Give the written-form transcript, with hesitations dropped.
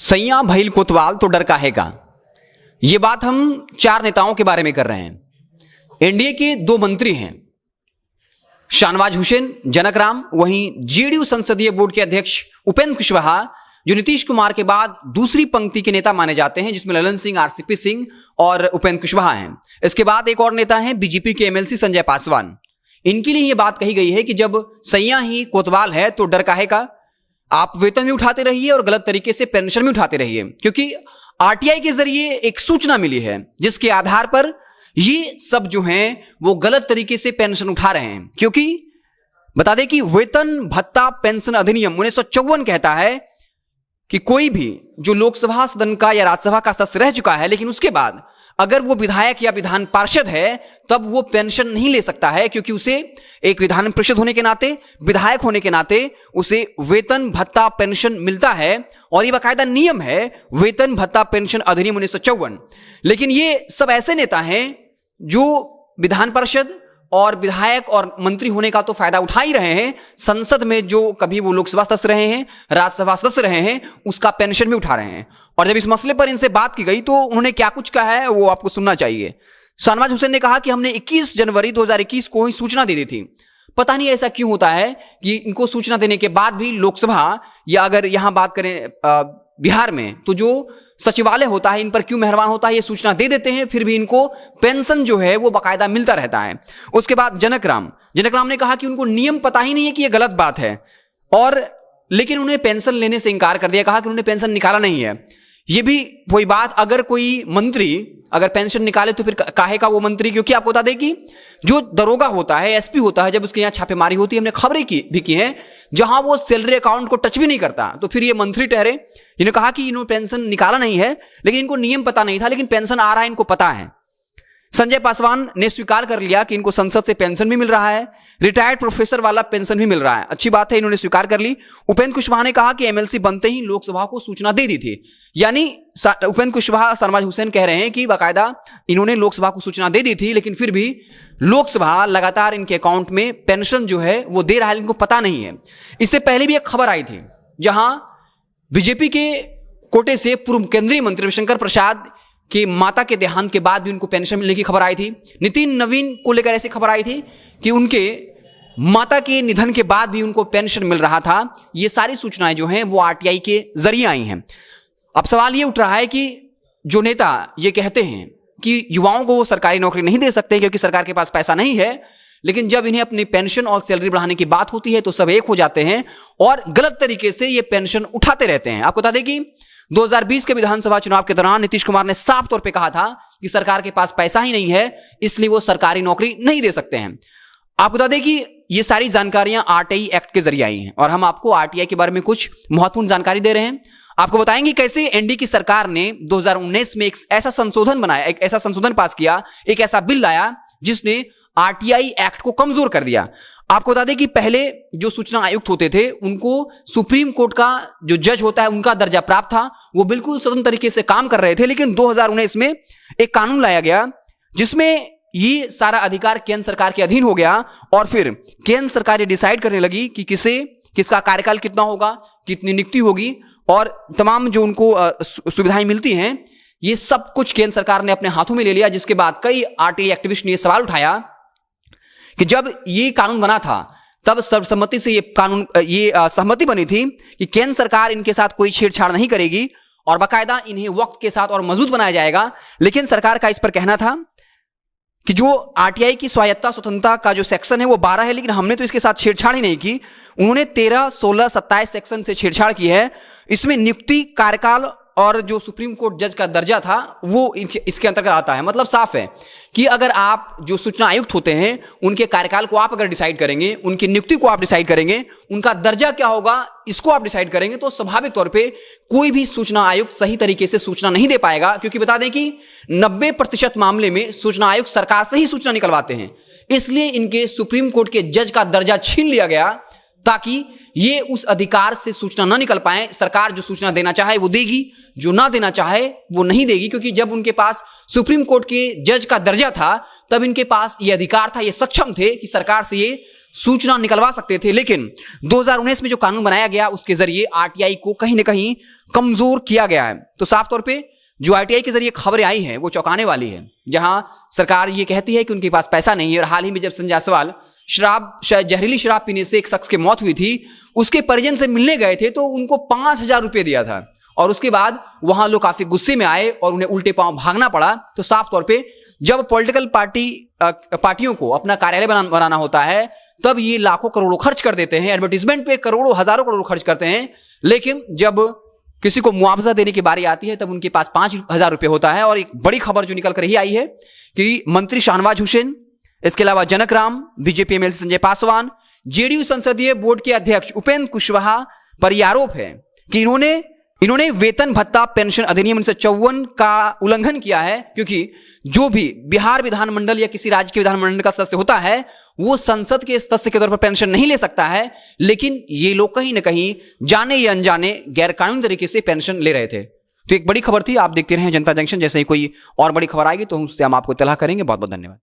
सैया भइल कोतवाल तो डर काहेगा। ये बात हम चार नेताओं के बारे में कर रहे हैं। एनडीए के दो मंत्री हैं, शाहनवाज हुसैन, जनक राम, वहीं जेडीयू संसदीय बोर्ड के अध्यक्ष उपेंद्र कुशवाहा, जो नीतीश कुमार के बाद दूसरी पंक्ति के नेता माने जाते हैं, जिसमें ललन सिंह, आरसीपी सिंह और उपेंद्र कुशवाहा हैं। इसके बाद एक और नेता हैं बीजेपी के एमएलसी संजय पासवान। इनके लिए यह बात कही गई है कि जब सैया ही कोतवाल है तो डर काहे का। आप वेतन भी उठाते रहिए और गलत तरीके से पेंशन भी उठाते रहिए, क्योंकि आरटीआई के जरिए एक सूचना मिली है जिसके आधार पर ये सब जो हैं वो गलत तरीके से पेंशन उठा रहे हैं। क्योंकि बता दें कि वेतन भत्ता पेंशन अधिनियम 1954 कहता है कि कोई भी जो लोकसभा सदन का या राज्यसभा का सदस्य रह चुका है, लेकिन उसके बाद अगर वो विधायक या विधान पार्षद है तब वो पेंशन नहीं ले सकता है, क्योंकि उसे एक विधान परिषद होने के नाते, विधायक होने के नाते उसे वेतन भत्ता पेंशन मिलता है। और ये बाकायदा नियम है, वेतन भत्ता पेंशन अधिनियम 1954। लेकिन ये सब ऐसे नेता हैं जो विधान परिषद और विधायक और मंत्री होने का तो फायदा उठा ही रहे हैं, संसद में जो कभी वो लोकसभा सदस्य रहे हैं, राज्यसभा सदस्य रहे हैं, उसका पेंशन भी उठा रहे हैं। और जब इस मसले पर इनसे बात की गई तो उन्होंने क्या कुछ कहा है वो आपको सुनना चाहिए। शाहनवाज हुसैन ने कहा कि हमने 21 जनवरी 2021 को ही सूचना दे दी थी। पता नहीं ऐसा क्यों होता है कि इनको सूचना देने के बाद भी लोकसभा, या अगर यहां बात करें बिहार में, तो जो सचिवालय होता है इन पर क्यों मेहरबान होता है, ये सूचना दे देते हैं, फिर भी इनको पेंशन जो है वो बाकायदा मिलता रहता है। उसके बाद जनक राम ने कहा कि उनको नियम पता ही नहीं है कि ये गलत बात है, और लेकिन उन्हें पेंशन लेने से इंकार कर दिया, कहा कि उन्होंने पेंशन निकाला नहीं है। ये भी वही बात, अगर कोई मंत्री अगर पेंशन निकाले तो फिर काहे का वो मंत्री, क्योंकि आपको बता दें कि जो दरोगा होता है, एसपी होता है, जब उसके यहाँ छापेमारी होती है, हमने खबरें भी की हैं, जहां वो सैलरी अकाउंट को टच भी नहीं करता, तो फिर ये मंत्री ठहरे। इन्होंने कहा कि इन्होंने पेंशन निकाला नहीं है, लेकिन इनको नियम पता नहीं था, लेकिन पेंशन आ रहा है इनको पता है। संजय पासवान ने स्वीकार कर लिया कि इनको संसद से पेंशन भी मिल रहा है, रिटायर्ड प्रोफेसर वाला पेंशन भी मिल रहा है, अच्छी बात है, इन्होंने स्वीकार कर ली। उपेंद्र कुशवाहा ने कहा कि एमएलसी बनते ही लोकसभा को सूचना दे दी थी। यानी उपेंद्र कुशवाहा, शाहनवाज हुसैन कह रहे हैं कि बाकायदा इन्होंने लोकसभा को सूचना दे दी थी, लेकिन फिर भी लोकसभा लगातार इनके अकाउंट में पेंशन जो है वो दे रहा है, इनको पता नहीं है। इससे पहले भी एक खबर आई थी जहां बीजेपी के कोटे से पूर्व केंद्रीय मंत्री रविशंकर प्रसाद कि माता के देहांत के बाद भी उनको पेंशन मिलने की खबर आई थी। नितिन नवीन को लेकर ऐसी खबर आई थी कि उनके माता के निधन के बाद भी उनको पेंशन मिल रहा था। ये सारी सूचनाएं जो हैं वो आरटीआई के जरिए आई हैं। अब सवाल ये उठ रहा है कि जो नेता ये कहते हैं कि युवाओं को वो सरकारी नौकरी नहीं दे सकते क्योंकि सरकार के पास पैसा नहीं है, लेकिन जब इन्हें अपनी पेंशन और सैलरी बढ़ाने की बात होती है तो सब एक हो जाते हैं और गलत तरीके से ये पेंशन उठाते रहते हैं। आपको बता दें कि 2020 के विधानसभा चुनाव के दौरान नीतीश कुमार ने साफ तौर पे कहा था कि सरकार के पास पैसा ही नहीं है, इसलिए वो सरकारी नौकरी नहीं दे सकते हैं। आपको बता दें कि ये सारी जानकारियां आरटीआई एक्ट के जरिए आई हैं और हम आपको आरटीआई के बारे में कुछ महत्वपूर्ण जानकारी दे रहे हैं। आपको बताएंगे कैसे एनडीए की सरकार ने 2019 में एक ऐसा संशोधन बनाया, एक ऐसा संशोधन पास किया, एक ऐसा बिल लाया जिसने आरटीआई एक्ट को कमजोर कर दिया। आपको बता दें कि पहले जो सूचना आयुक्त होते थे उनको सुप्रीम कोर्ट का जो जज होता है उनका दर्जा प्राप्त था, वो बिल्कुल स्वतंत्र तरीके से काम कर रहे थे। लेकिन 2019 में एक कानून लाया गया जिसमें ये सारा अधिकार केंद्र सरकार के अधीन हो गया और फिर केंद्र सरकार ये डिसाइड करने लगी कि किसका कार्यकाल कितना होगा, कितनी नियुक्ति होगी और तमाम जो उनको सुविधाएं मिलती हैं, ये सब कुछ केंद्र सरकार ने अपने हाथों में ले लिया। जिसके बाद कई आरटीआई एक्टिविस्ट ने यह सवाल उठाया कि जब ये कानून बना था तब सर्वसम्मति से ये सहमति बनी थी कि केंद्र सरकार इनके साथ कोई छेड़छाड़ नहीं करेगी और बाकायदा इन्हें वक्त के साथ और मजबूत बनाया जाएगा। लेकिन सरकार का इस पर कहना था कि जो आरटीआई की स्वायत्ता स्वतंत्रता का जो सेक्शन है वो 12 है, लेकिन हमने तो इसके साथ छेड़छाड़ ही नहीं की। उन्होंने 13, 16, 27 सेक्शन से छेड़छाड़ की है। इसमें नियुक्ति, कार्यकाल और जो सुप्रीम कोर्ट जज का दर्जा था वो इसके अंतर्गत आता है। मतलब साफ है कि अगर आप जो सूचना आयुक्त होते हैं उनके कार्यकाल को आप अगर डिसाइड करेंगे, उनकी नियुक्ति को आप डिसाइड करेंगे, उनका दर्जा क्या होगा इसको आप डिसाइड करेंगे, तो स्वाभाविक तौर पे कोई भी सूचना आयुक्त सही तरीके से सूचना नहीं दे पाएगा। क्योंकि बता दें कि 90% मामले में सूचना आयुक्त सरकार से ही सूचना निकलवाते हैं, इसलिए इनके सुप्रीम कोर्ट के जज का दर्जा छीन लिया गया ताकि ये उस अधिकार से सूचना ना निकल पाए। सरकार जो सूचना देना चाहे वो देगी, जो ना देना चाहे वो नहीं देगी। क्योंकि जब उनके पास सुप्रीम कोर्ट के जज का दर्जा था तब इनके पास ये अधिकार था, ये सक्षम थे कि सरकार से ये सूचना निकलवा सकते थे, लेकिन 2019 में जो कानून बनाया गया उसके जरिए आरटीआई को कहीं ना कहीं कमजोर किया गया है। तो साफ तौर पे जो आरटीआई के जरिए खबरें आई हैं वो चौंकाने वाली है, जहां सरकार ये कहती है कि उनके पास पैसा नहीं है। और हाल ही में जब संजय जायसवाल जहरीली शराब पीने से एक शख्स की मौत हुई थी, उसके परिजन से मिलने गए थे तो उनको 5,000 रुपए दिया था, और उसके बाद वहां लोग काफी गुस्से में आए और उन्हें उल्टे पांव भागना पड़ा। तो साफ तौर पे जब पॉलिटिकल पार्टियों को अपना कार्यालय बनाना होता है, तब ये लाखों करोड़ों खर्च कर देते हैं, एडवर्टीजमेंट पे करोड़ों हजारों करोड़ खर्च करते हैं, लेकिन जब किसी को मुआवजा देने की बारी आती है तब उनके पास 5,000 रुपए होता है। और एक बड़ी खबर जो निकल कर ही आई है कि मंत्री शाहनवाज हुसैन, इसके अलावा Janak Ram, BJP MLC Sanjay Paswan, JDU संसदीय बोर्ड के अध्यक्ष उपेंद्र कुशवाहा पर यह आरोप है कि इन्होंने वेतन भत्ता पेंशन अधिनियम 1954 का उल्लंघन किया है, क्योंकि जो भी बिहार विधानमंडल या किसी राज्य के विधानमंडल का सदस्य होता है वो संसद के सदस्य के तौर पर पेंशन नहीं ले सकता है, लेकिन ये लोग कहीं ना कहीं जाने या अनजाने गैरकानूनी तरीके से पेंशन ले रहे थे। तो एक बड़ी खबर थी, आप देखते रहें जनता जंक्शन। जैसे ही कोई और बड़ी खबर आएगी तो उससे हम आपको इत्तला करेंगे। बहुत बहुत धन्यवाद।